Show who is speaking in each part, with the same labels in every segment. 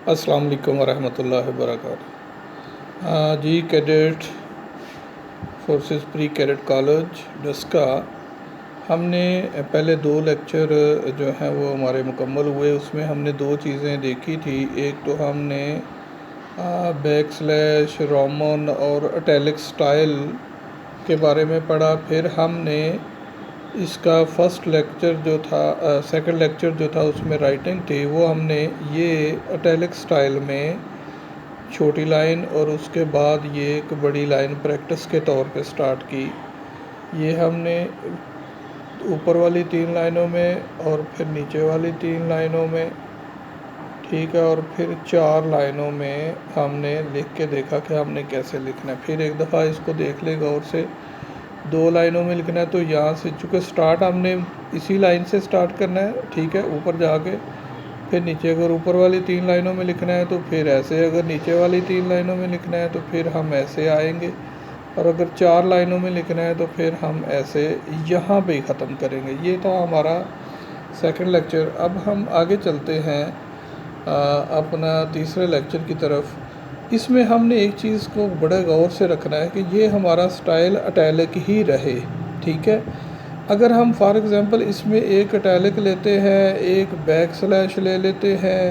Speaker 1: अस्सलाम वालेकुम वरहमतुल्लाहि वबरकातुहू। जी cadet forces pre cadet college Daska, हमने पहले 2 लेक्चर जो हैं वो हमारे मुकम्मल हुए। उसमें हमने 2 चीज़ें देखी थी। एक तो हमने बैकस्लैश, रोमन और इटैलिक स्टाइल के बारे में पढ़ा। फिर हमने इसका फर्स्ट लेक्चर जो था, सेकंड लेक्चर जो था उसमें राइटिंग थी, वो हमने ये इटैलिक स्टाइल में छोटी लाइन और उसके बाद ये एक बड़ी लाइन प्रैक्टिस के तौर पे स्टार्ट की। ये हमने ऊपर वाली 3 लाइनों में और फिर नीचे वाली 3 लाइनों में, ठीक है, और फिर 4 लाइनों में हमने लिख के देखा कि हमने कैसे लिखना है। फिर एक दफ़ा इसको देख ले गौर से। 2 लाइनों में लिखना है तो यहाँ से, चूँकि स्टार्ट हमने इसी लाइन से स्टार्ट करना है, ठीक है, ऊपर जाके फिर नीचे। अगर ऊपर वाली 3 लाइनों में लिखना है तो फिर ऐसे, अगर नीचे वाली 3 लाइनों में लिखना है तो फिर हम ऐसे आएंगे, और अगर 4 लाइनों में लिखना है तो फिर हम ऐसे यहाँ पे ही ख़त्म करेंगे। ये था हमारा सेकंड लेक्चर। अब हम आगे चलते हैं अपना तीसरे लेक्चर की तरफ। इसमें हमने एक चीज़ को बड़े गौर से रखना है कि ये हमारा स्टाइल इटैलिक ही रहे, ठीक है। अगर हम फॉर एग्ज़ाम्पल इसमें एक इटैलिक लेते हैं, एक बैक स्लैश ले लेते हैं,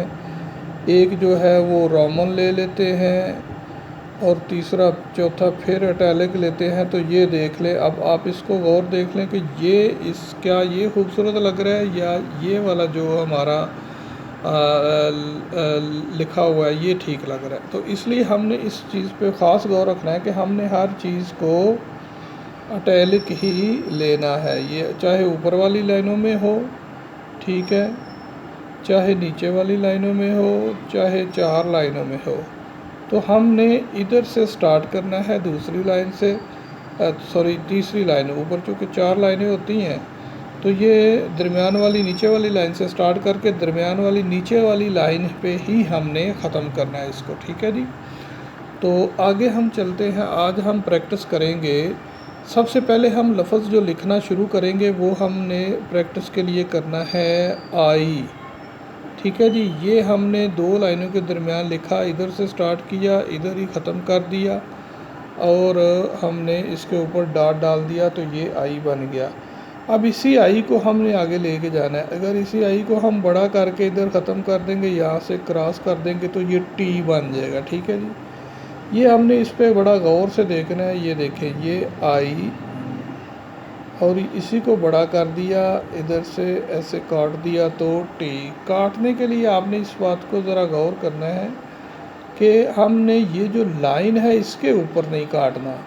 Speaker 1: एक जो है वो रोमन ले लेते हैं, और तीसरा चौथा फिर इटैलिक लेते हैं, तो ये देख लें। अब आप इसको गौर देख लें कि क्या ये खूबसूरत लग रहा है या ये वाला जो हमारा लिखा हुआ है ये ठीक लग रहा है। तो इसलिए हमने इस चीज़ पे ख़ास गौर रखना है कि हमने हर चीज़ को इटैलिक ही लेना है। ये चाहे ऊपर वाली लाइनों में हो, ठीक है, चाहे नीचे वाली लाइनों में हो, चाहे 4 लाइनों में हो। तो हमने इधर से स्टार्ट करना है, दूसरी लाइन से, तीसरी लाइन ऊपर, चूँकि 4 लाइनें होती हैं तो ये दरमियान वाली नीचे वाली लाइन से स्टार्ट करके दरमियान वाली नीचे वाली लाइन पे ही हमने ख़त्म करना है इसको, ठीक है जी। तो आगे हम चलते हैं। आज हम प्रैक्टिस करेंगे। सबसे पहले हम लफ्ज़ जो लिखना शुरू करेंगे वो हमने प्रैक्टिस के लिए करना है आई, ठीक है जी। ये हमने 2 लाइनों के दरमियान लिखा, इधर से स्टार्ट किया, इधर ही ख़त्म कर दिया, और हमने इसके ऊपर डॉट डाल दिया, तो ये आई बन गया। अब इसी आई को हमने आगे लेके जाना है। अगर इसी आई को हम बड़ा करके इधर ख़त्म कर देंगे, यहाँ से क्रॉस कर देंगे, तो ये टी बन जाएगा, ठीक है जी। ये हमने इस पर बड़ा गौर से देखना है। ये देखें, ये आई, और इसी को बड़ा कर दिया, इधर से ऐसे काट दिया, तो टी। काटने के लिए आपने इस बात को ज़रा गौर करना है कि हमने ये जो लाइन है इसके ऊपर नहीं काटना।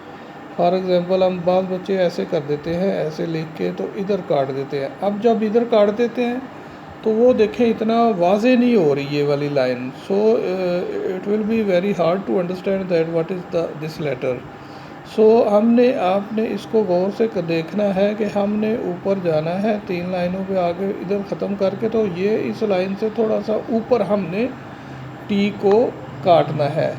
Speaker 1: फॉर एग्ज़ाम्पल हम बाल बच्चे ऐसे कर देते हैं, ऐसे लिख के तो इधर काट देते हैं। अब जब इधर काट देते हैं तो वो देखें इतना वाज़े नहीं हो रही ये वाली line. So it will be very hard to understand that what is this letter. So आपने इसको गौर से देखना है कि हमने ऊपर जाना है 3 लाइनों पे आगे इधर ख़त्म करके, तो ये इस लाइन से थोड़ा सा ऊपर हमने टी को काटना है।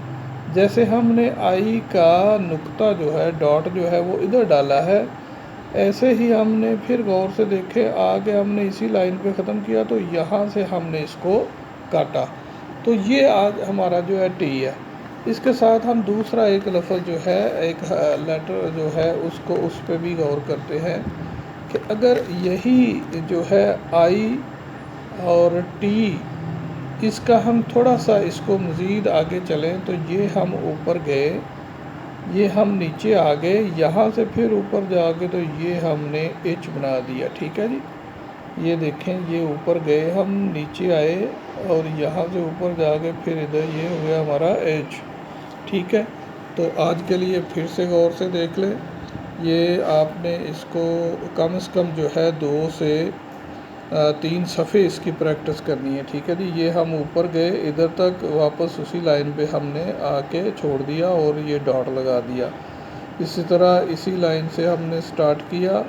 Speaker 1: जैसे हमने आई का नुक्ता जो है, डॉट जो है वो इधर डाला है, ऐसे ही हमने फिर गौर से देखे आगे हमने इसी लाइन पे ख़त्म किया, तो यहाँ से हमने इसको काटा। तो ये आज हमारा जो है टी है। इसके साथ हम दूसरा एक लफ्ज़ जो है, एक लेटर जो है, उसको उस पर भी गौर करते हैं कि अगर यही जो है आई और टी, इसका हम थोड़ा सा इसको मज़ीद आगे चलें, तो ये हम ऊपर गए, ये हम नीचे आ गए, यहाँ से फिर ऊपर जाके तो ये हमने एच बना दिया, ठीक है जी। ये देखें, ये ऊपर गए, हम नीचे आए, और यहाँ से ऊपर जाके फिर इधर ये हो गया हमारा एच, ठीक है। तो आज के लिए फिर से गौर से देख लें। ये आपने इसको कम से कम जो है 2 से 3 सफ़े इसकी प्रैक्टिस करनी है, ठीक है जी। ये हम ऊपर गए, इधर तक वापस उसी लाइन पे हमने आके छोड़ दिया और ये डॉट लगा दिया। इसी तरह इसी लाइन से हमने स्टार्ट किया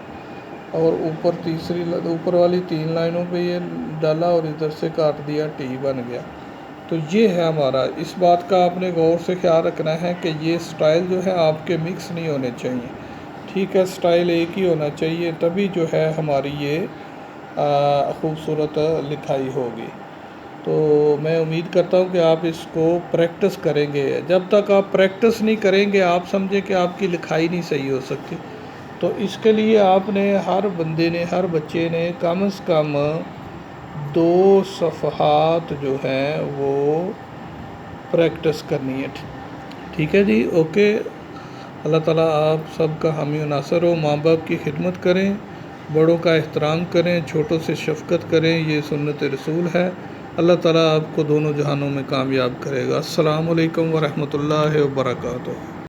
Speaker 1: और ऊपर वाली 3 लाइनों पे ये डाला और इधर से काट दिया, टी बन गया। तो ये है हमारा। इस बात का आपने गौर से ख्याल रखना है कि ये स्टाइल जो है आपके मिक्स नहीं होने चाहिए, ठीक है। स्टाइल एक ही होना चाहिए, तभी जो है हमारी ये खूबसूरत लिखाई होगी। तो मैं उम्मीद करता हूँ कि आप इसको प्रैक्टिस करेंगे। जब तक आप प्रैक्टिस नहीं करेंगे, आप समझे कि आपकी लिखाई नहीं सही हो सकती। तो इसके लिए आपने, हर बंदे ने, हर बच्चे ने कम से कम 2 सफ़हात जो हैं वो प्रैक्टिस करनी है। ठीक है जी, ओके। अल्लाह ताला आप सबका हामी व नासर हो। माँ बाप की खिदमत करें, बड़ों का एहतराम करें, छोटों से शफ़क़त करें, ये सुन्नत रसूल है। अल्लाह ताला आपको दोनों जहानों में कामयाब करेगा। अस्सलामु अलैकुम व रहमतुल्लाहि व बरकातुहू।